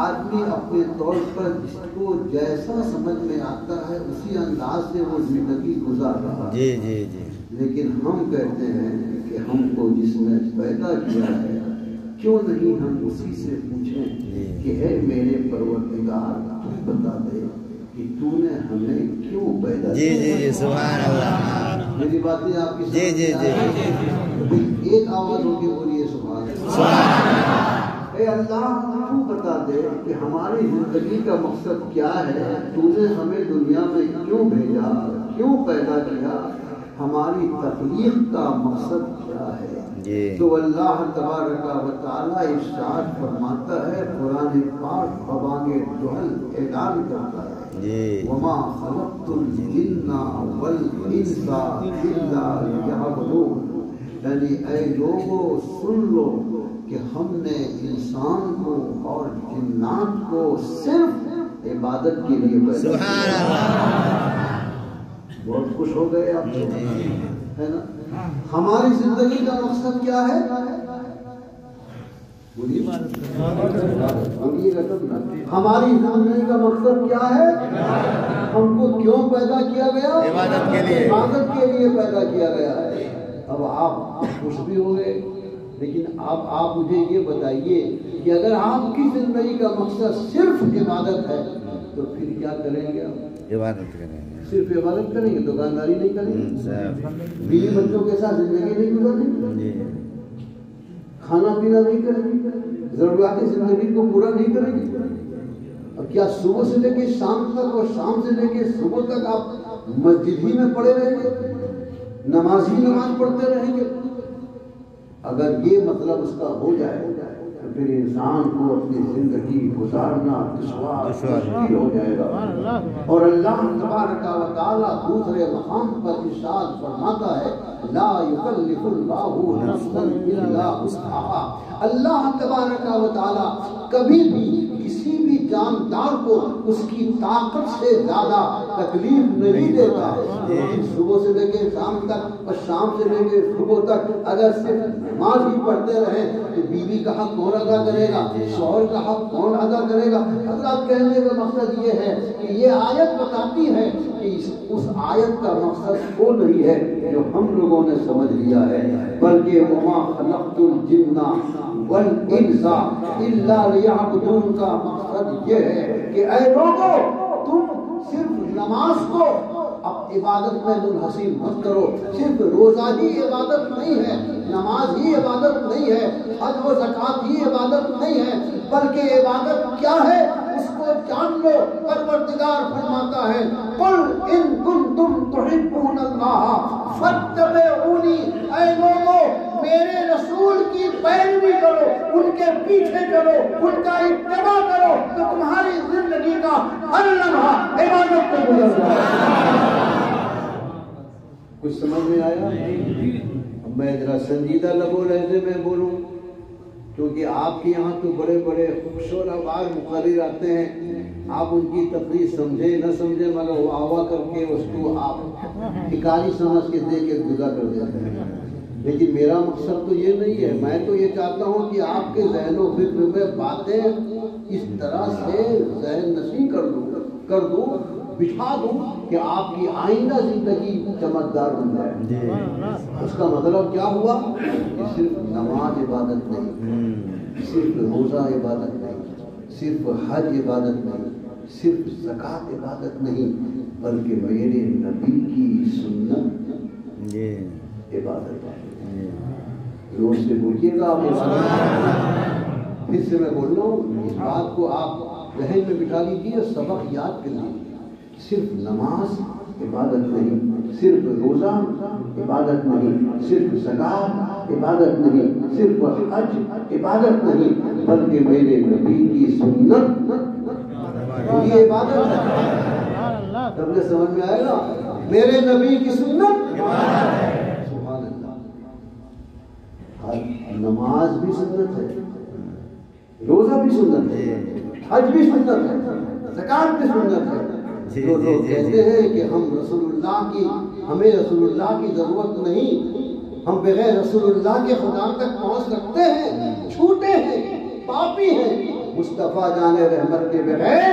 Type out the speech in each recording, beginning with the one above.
آدمی اپنے طور پر جس کو جیسا سمجھ میں آتا ہے اسی انداز سے وہ زندگی گزار رہا ہے. جی جی جی. لیکن ہم کہتے ہیں کہ ہم کو جس نے پیدا کیا ہے کیوں نہیں ہم اسی سے پوچھیں کہ اے میرے پروردگار تو بتا دے کہ تو نے ہمیں کیوں پیدا جی کیا. جی جی سبحان اللہ. میری باتیں آپ کی جی جی جی. ایک آواز ہوگی بولیے سبحان اللہ. سبحان اللہ. اے اللہ تو بتا دے کہ ہماری زندگی کا مقصد کیا ہے, تو نے ہمیں دنیا میں کیوں بھیجا, کیوں پیدا کیا, ہماری تخلیق کا مقصد کیا ہے. تو اللہ تبارک و تعالیٰ ارشاد فرماتا ہے, قرآن پاک ببانگ جوہل اعلان کرتا ہے, وما خلقت الجن والانس الا لیعبدون. یعنی اے لوگوں سن لو کہ ہم نے انسان کو اور جنات کو صرف عبادت کے لیے پیدا کیا. سبحان اللہ. بہت خوش ہو گئے آپ ہے نا. ہماری زندگی کا مقصد کیا ہے؟ بولیے گا تب نا. ہماری زندگی کا مقصد کیا ہے؟ ہم کو کیوں پیدا کیا گیا؟ عبادت کے لیے. عبادت کے لیے پیدا کیا گیا ہے. اب آپ خوش بھی ہو گئے, لیکن اب آپ مجھے یہ بتائیے کہ اگر آپ کی زندگی کا مقصد صرف عبادت ہے تو پھر کیا کریں گے آپ؟ عبادت کریں گے. صرف عبادت کریں گے, دکانداری نہیں کریں گے, بیوی بچوں کے ساتھ زندگی نہیں گزاریں گے, کھانا پینا نہیں کریں گے, ضروریات زندگی کو پورا نہیں کریں گے. اب کیا صبح سے لے کے شام تک اور شام سے لے کے صبح تک آپ مسجد ہی میں پڑے رہیں گے, نماز ہی نماز پڑھتے رہیں گے؟ اگر یہ مطلب اس کا ہو جائے تو پھر انسان کو اپنی زندگی گزارنا دشوار ہو جائے گا. اور اللہ تبارک و تعالیٰ دوسرے مقام پر ارشاد فرماتا ہے, لا یکلف اللہ نفسا الا وسعہا. اللہ تبارک و تعالیٰ کبھی بھی کسی بھی جاندار کو اس کی طاقت سے زیادہ تکلیف نہیں دیتا. صبح سے لے کے شام تک اور شام سے لے کے صبح تک اگر صرف نماز ہی پڑھتے رہیں تو بیوی کا حق کون ادا کرے گا, شوہر کا حق کون ادا کرے گا؟ حضرات کہنے کا مقصد یہ ہے کہ یہ آیت بتاتی ہے کہ اس آیت کا مقصد وہ نہیں ہے جو ہم لوگوں نے سمجھ لیا ہے, بلکہ وما خلقت الجن والانس الا لیعبدون کا مقصد یہ ہے کہ اے لوگوں تم صرف نماز کو اب عبادت میں منحصر مت کرو. صرف روزہ ہی عبادت نہیں ہے, نماز ہی عبادت نہیں ہے, حج و زکوٰۃ ہی عبادت نہیں ہے, بلکہ عبادت کیا ہے اس کو جان لو. پروردگار فرماتا ہے, قل ان کنتم تحبون اللہ فاتبعونی. اے لوگوں میرے رسول کی پیروی کرو, ان کے پیچھے چلو, ان کا اتباع کرو تو تمہاری زندگی کا ہر لمحہ عبادت میں گزر جائے. کچھ سمجھ میں آیا؟ اب میں ذرا سنجیدہ لب و لہجے میں بولوں, کیونکہ آپ کے یہاں تو بڑے بڑے شعراء مقرر آتے ہیں, آپ ان کی تقریر سمجھے نہ سمجھے مگر وہ آوا کر کے اس کو آپ حکاری سمجھ کے دے کے جدا کر دیتے ہیں. لیکن میرا مقصد تو یہ نہیں ہے. میں تو یہ چاہتا ہوں کہ آپ کے ذہن و فکر میں باتیں اس طرح سے ذہن نشین کر دوں بٹھا دوں کہ آپ کی آئندہ زندگی چمکدار بن جائے. اس کا مطلب کیا ہوا کہ صرف نماز عبادت نہیں, صرف روزہ عبادت نہیں, صرف حج عبادت نہیں, صرف زکوٰۃ عبادت نہیں, بلکہ میرے نبی کی سنت عبادت ہے. زور سے بولیے گا آپ. پھر سے میں بول رہا ہوں, اس بات کو آپ ذہن میں بٹھا لیجیے, سبق یاد کر لیجیے. صرف نماز عبادت نہیں, صرف روزہ عبادت نہیں, صرف زکوٰۃ عبادت نہیں, صرف حج عبادت نہیں, بلکہ میرے نبی کی سنت یہ عبادت ہے. تب نے سمجھ میں آئے گا, میرے نبی کی سنت سبحان اللہ. نماز بھی سنت ہے, روزہ بھی سنت ہے, حج بھی سنت ہے, زکوٰۃ بھی سنت ہے. جو لوگ کہتے ہیں کہ ہمیں رسول اللہ کی ضرورت نہیں, ہم بغیر رسول اللہ کے خدا تک پہنچ سکتے ہیں, چھوٹے ہیں, پاپی ہیں, مصطفیٰ جان رحمت کے بغیر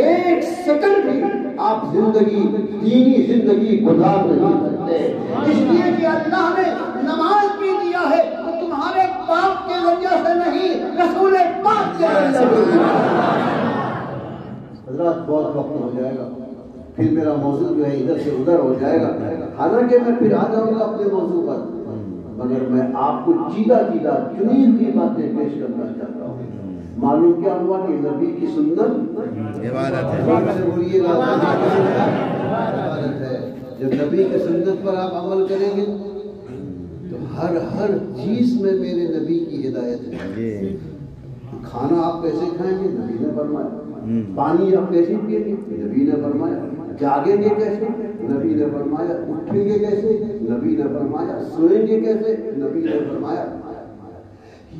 ایک سیکنڈ بھی آپ زندگی دینی زندگی گزار نہیں سکتے، اس لیے کہ اللہ نے نماز بھی دیا ہے تو تمہارے پاک کے ذریعے سے نہیں، رسول پاک کے ذریعے سے۔ حضرات بہت وقت ہو جائے گا، پھر میرا موضوع جو ہے ادھر سے ادھر ہو جائے گا، حالانکہ میں پھر آ جاؤں گا اپنے موضوع پر، مگر میں آپ کو چیدہ چنی ہوئی باتیں پیش کرنا چاہتا ہوں۔ معلوم کیا ہوا کہ نبی کی سنت عبادت ہے، سے بولیے گا عبادت ہے۔ جب نبی کی سنت پر آپ عمل کریں گے تو ہر چیز میں میرے نبی کی ہدایت ہے۔ کھانا آپ کیسے کھائیں گے، نبی نے فرمایا۔ پانی آپ کیسے پیئیں گے، نبی نے فرمایا۔ جاگیں گے کیسے، نبی نے فرمایا۔ اٹھیں گے کیسے، نبی نے فرمایا۔ سوئیں گے کیسے، نبی نے فرمایا۔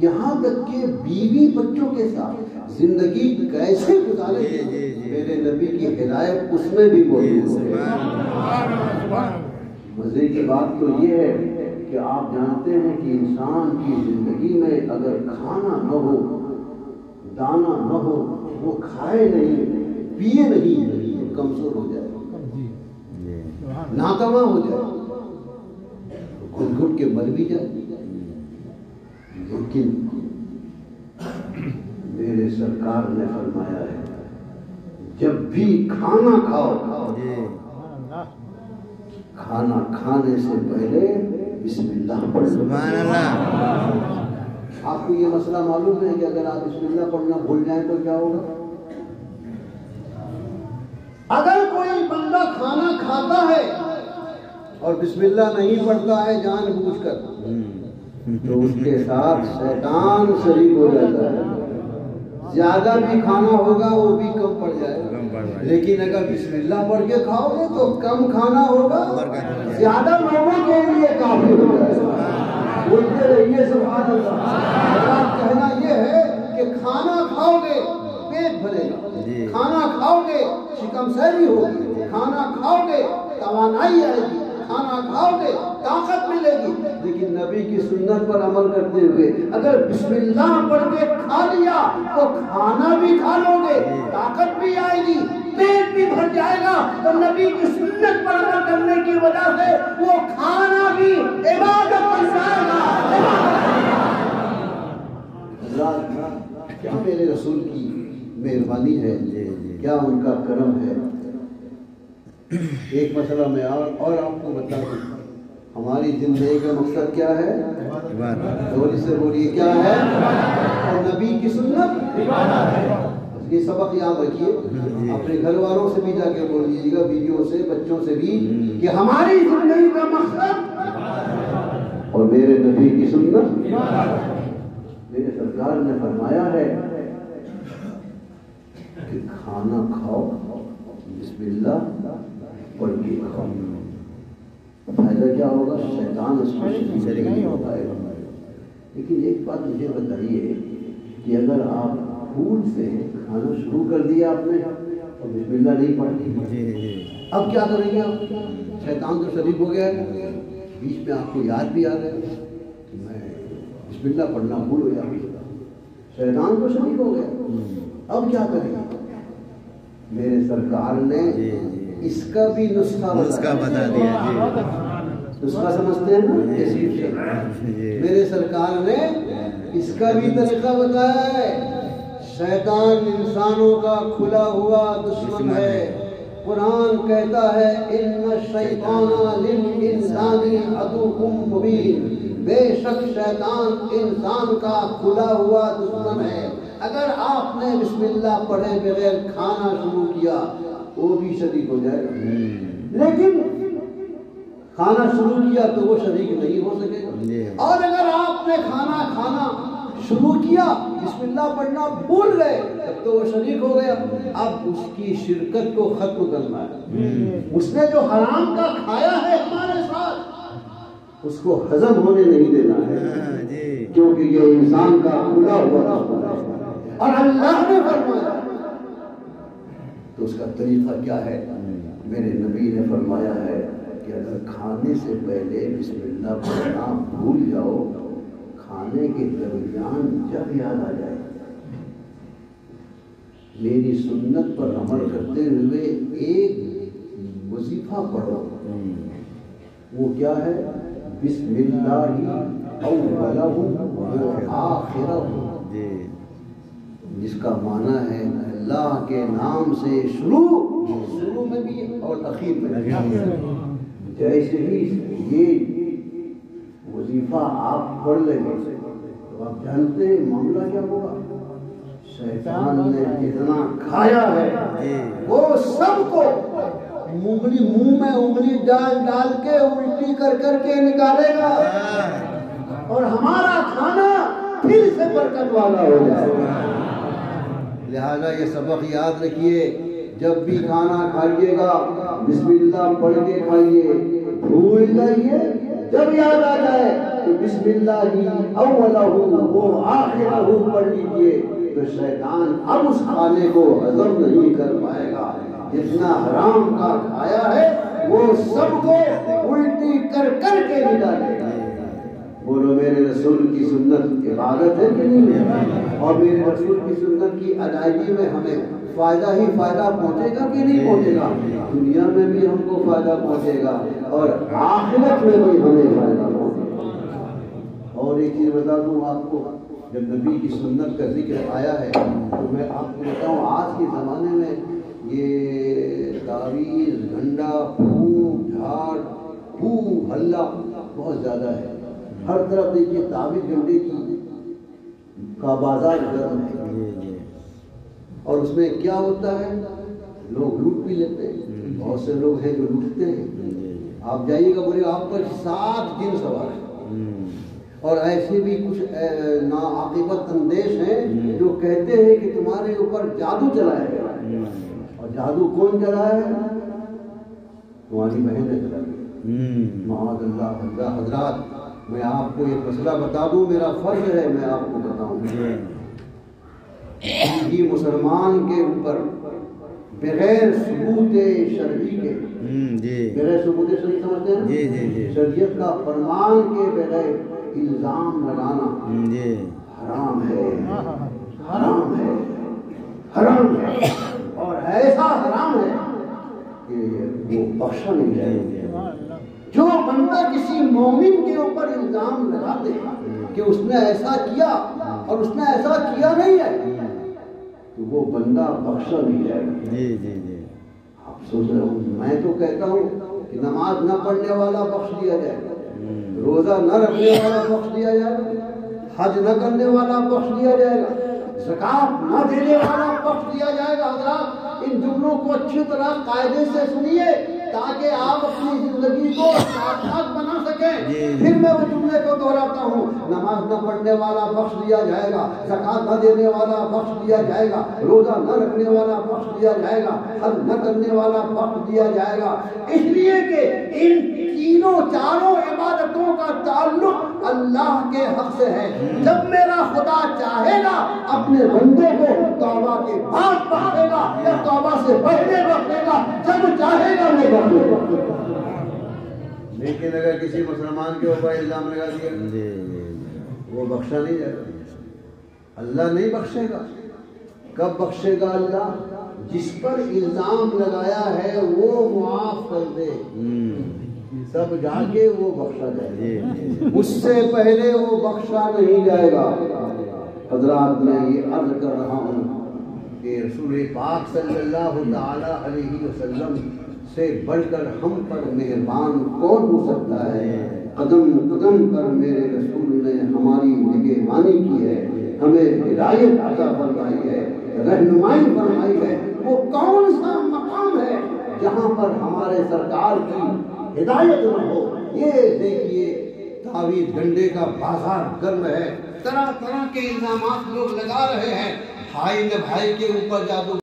یہاں تک کہ بیوی بچوں کے ساتھ زندگی کیسے گزارے میرے نبی کی ہدایت اس میں بھی موجود ہے۔ مزے کی بات تو یہ ہے کہ آپ جانتے ہیں کہ انسان کی زندگی میں اگر کھانا نہ ہو، دانا نہ ہو، وہ کھائے نہیں، پیے نہیں، تو کمزور ہو جائے، ناکامہ ہو جائے، گھٹ گھٹ کے مر بھی جائے۔ لیکن میرے سرکار نے فرمایا ہے جب بھی کھانا کھاؤ، کھانا کھانے سے پہلے بسم اللہ پڑھو۔ سبحان اللہ۔ آپ کو یہ مسئلہ معلوم ہے کہ اگر آپ بسم اللہ پڑھنا بھول جائیں تو کیا ہوگا؟ اگر کوئی بندہ کھانا کھاتا ہے اور بسم اللہ نہیں پڑھتا ہے جان بوجھ کر، تو اس کے ساتھ شیطان شریک ہو جاتا ہے۔ زیادہ بھی کھانا ہوگا وہ بھی کم پڑ جائے گا، لیکن اگر بسم اللہ پڑھ کے کھاؤ گے تو کم کھانا ہوگا، زیادہ لوگوں کے لیے کافی ہو جائے گا۔ بولتے رہیے سبحان اللہ۔ کہنا یہ ہے کہ کھانا کھاؤ گے پیٹ بھرے گا، کھانا کھاؤ گے شکم سیری ہوگی، کھانا کھاؤ گے توانائی آئے گی، کھانا کھاؤ گے طاقت ملے گی۔ لیکن نبی کی سنت پر عمل کرتے ہوئے اگر بسم اللہ پڑھ کے کھا لیا تو کھانا بھی کھا لو گے، طاقت بھی آئے گی، پیٹ بھی بھر جائے گا۔ تو نبی کی سنت پر عمل کرنے کی وجہ سے وہ کھانا بھی عبادت بن جائے گا۔ کیا میرے رسول کی مہربانی ہے، کیا ان کا کرم ہے۔ ایک مسئلہ میں اور آپ کو بتا دوں، ہماری زندگی کا مقصد کیا ہے؟ زور سے بولیے کیا ہے؟ اور نبی کی سنت، یہ سبق یاد رکھیے، اپنے گھر والوں سے بھی جا کے بول دیجیے گا، بیویوں سے، بچوں سے بھی، کہ ہماری زندگی کا مقصد اور میرے نبی کی سنت۔ میرے سرکار نے فرمایا ہے کہ کھانا کھاؤ بسم اللہ پڑھ کے کھاؤ، فائدہ کیا ہوگا؟ شیطان اس کو شریک نہیں ہو پائے گا۔ لیکن ایک بات مجھے بتائیے کہ اگر آپ پھول سے کھانا شروع کر دیا آپ نے اور بسم اللہ نہیں پڑھی، اب کیا کریں گے آپ؟ شیطان تو شریک ہو گیا ہے، بیچ میں آپ کو یاد بھی آ گیا کہ میں بسم اللہ پڑھنا بھول گیا، شیطان تو شریک ہو گیا، اب کیا کریں گے؟ میرے سرکار نے اس کا بھی نسخہ بتا دیا۔ نسخہ سمجھتے ہیں نا؟ میرے سرکار نے اس کا بھی طریقہ بتایا ہے۔ شیطان انسانوں کا کھلا ہوا دشمن ہے۔ قرآن کہتا ہے ان الشیطان للانسان عدو مبین، بے شک شیطان انسان کا کھلا ہوا دشمن ہے۔ اگر آپ نے بسم اللہ پڑھے بغیر کھانا شروع کیا وہ بھی شریک ہو جائے گا، لیکن کھانا شروع کیا تو وہ شریک نہیں ہو سکے گا۔ اور اگر آپ نے کھانا شروع کیا بسم اللہ پڑھنا بھول گئے تب تو وہ شریک ہو گیا۔ اب اس کی شرکت کو ختم کرنا ہے۔ اس نے جو حرام کا کھایا ہے ہمارے ساتھ اس کو ہضم ہونے نہیں دینا ہے، کیونکہ یہ انسان کا کھلا ہوا ہے اور اللہ نے فرمایا۔ تو اس کا طریقہ کیا ہے؟ میرے نبی نے فرمایا ہے کہ اگر کھانے سے پہلے بسم اللہ پڑھنا بھول جاؤ، کھانے کے درمیان جب یاد آ جائے میری سنت پر عمل کرتے ہوئے ایک وظیفہ پڑھو، وہ کیا ہے؟ بسم اللہ اولہ وآخرہ، جس کا معنی ہے اللہ کے نام سے شروع میں بھی اور اخیر میں بھی۔ جیسے ہی یہ وظیفہ آپ پڑھ لیں گے تو آپ جانتے ہیں معاملہ کیا ہوگا؟ شیطان نے جتنا کھایا ہے وہ سب کو منہ میں انگلی ڈال کے الٹی کر کے نکالے گا، اور ہمارا کھانا پھر سے برکت والا ہو جائے گا۔ لہذا یہ سبق یاد رکھیے، جب بھی کھانا کھائیے گا بسم اللہ پڑھ کے کھائیے، بھول جائیے جب یاد آ جائے تو بسم اللہ اولہ وآخرہ پڑھ لیجیے، تو شیطان اب اس کھانے کو ہضم نہیں کر پائے گا۔ جتنا حرام کا کھایا ہے وہ سب کو الٹی کر کے نکالے گا۔ بولو میرے رسول کی سنت عبادت ہے کہ نہیں ہے؟ اور میرے رسول کی سنت کی ادائیگی میں ہمیں فائدہ ہی فائدہ پہنچے گا کہ نہیں پہنچے گا؟ دنیا میں بھی ہم کو فائدہ پہنچے گا اور آخرت میں بھی ہمیں فائدہ پہنچے گا۔ اور ایک چیز بتا دوں آپ کو، جب نبی کی سنت کا ذکر آیا ہے تو میں آپ کو بتاؤں، آج کے زمانے میں یہ تعویذ، گھنڈا، پھونک جھاڑ، ہو ہلہ بہت زیادہ ہے۔ ہر طرف دیکھیے تعویذ گھنڈے کا بازار گرم ہے، اور اس میں کیا ہوتا ہے؟ لوگ لوٹ بھی لیتے ہیں، بہت سے لوگ ہیں جو لوٹتے ہیں۔ آپ جائیے گا بولے آپ پر 7 جن سوار ہیں، اور ایسے بھی کچھ ناعاقبت اندیش ہیں جو کہتے ہیں کہ تمہارے اوپر جادو چلایا گیا، اور جادو کون چلایا ہے؟ تمہاری بہن نے چلایا۔ معاذ اللہ۔ حضرات میں آپ کو ایک مسئلہ بتا دوں، میرا فرض ہے میں آپ کو بتاؤں، کہ مسلمان کے اوپر بغیر ثبوت شرعی کے، بغیر ثبوت شرعی سمجھتے ہیں، شریعت کا فرمان کے بغیر الزام لگانا حرام ہے، حرام ہے، حرام ہے، اور ایسا حرام ہے کہ وہ بخشا نہیں جائے گا۔ جو بندہ کسی مومن کے اوپر الزام لگا دے کہ اس نے ایسا کیا اور اس نے ایسا کیا نہیں ہے تو وہ بندہ بخشا نہیں جائے گا۔ آپ سوچ رہے ہوں، میں تو کہتا ہوں کہ نماز نہ پڑھنے والا بخش دیا جائے گا، روزہ نہ رکھنے والا بخش دیا جائے گا، حج نہ کرنے والا بخش دیا جائے گا، زکات نہ دینے والا بخش دیا جائے گا۔ حضرات ان جملوں کو اچھی طرح قاعدے سے سنیے تاکہ آپ اپنی زندگی کو ساتھ بنا سکیں۔ پھر میں وہ جملے کو دہراتا ہوں، نماز نہ پڑھنے والا بخش دیا جائے گا، زکات نہ دینے والا بخش دیا جائے گا، روزہ نہ رکھنے والا بخش دیا جائے گا، حج نہ کرنے والا بخش دیا جائے گا، اس لیے کہ ان چاروں عبادتوں کا تعلق اللہ کے حق سے ہے۔ جب میرا خدا چاہے گا اپنے بندے کو توبہ کے بعد بخشے گا یا توبہ سے پہلے بخشے گا، جب چاہے گا نہیں بخشے گا۔ لیکن اگر کسی مسلمان کے اوپر الزام لگا دیا وہ بخشا نہیں جائے گا، اللہ نہیں بخشے گا۔ کب بخشے گا اللہ؟ جس پر الزام لگایا ہے وہ معاف کر دے، تب جا کے وہ بخشا جائے گا، اس سے پہلے وہ بخشا نہیں جائے گا۔ حضرات میں یہ عرض کر رہا ہوں کہ رسول پاک صلی اللہ تعالی علیہ وسلم سے بڑھ کر ہم پر مہربان کون ہو سکتا ہے؟ قدم قدم پر میرے رسول نے ہماری نگہبانی کی ہے، ہمیں ہدایت عطا فرمائی ہے، رہنمائی فرمائی ہے۔ وہ کون سا مقام ہے جہاں پر ہمارے سرکار کی ہدایت نہ ہو؟ یہ دیکھیے تعویذ گھنڈے کا بازار گرم ہے، طرح طرح کے الزامات لوگ لگا رہے ہیں، بھائی نے بھائی کے اوپر جادو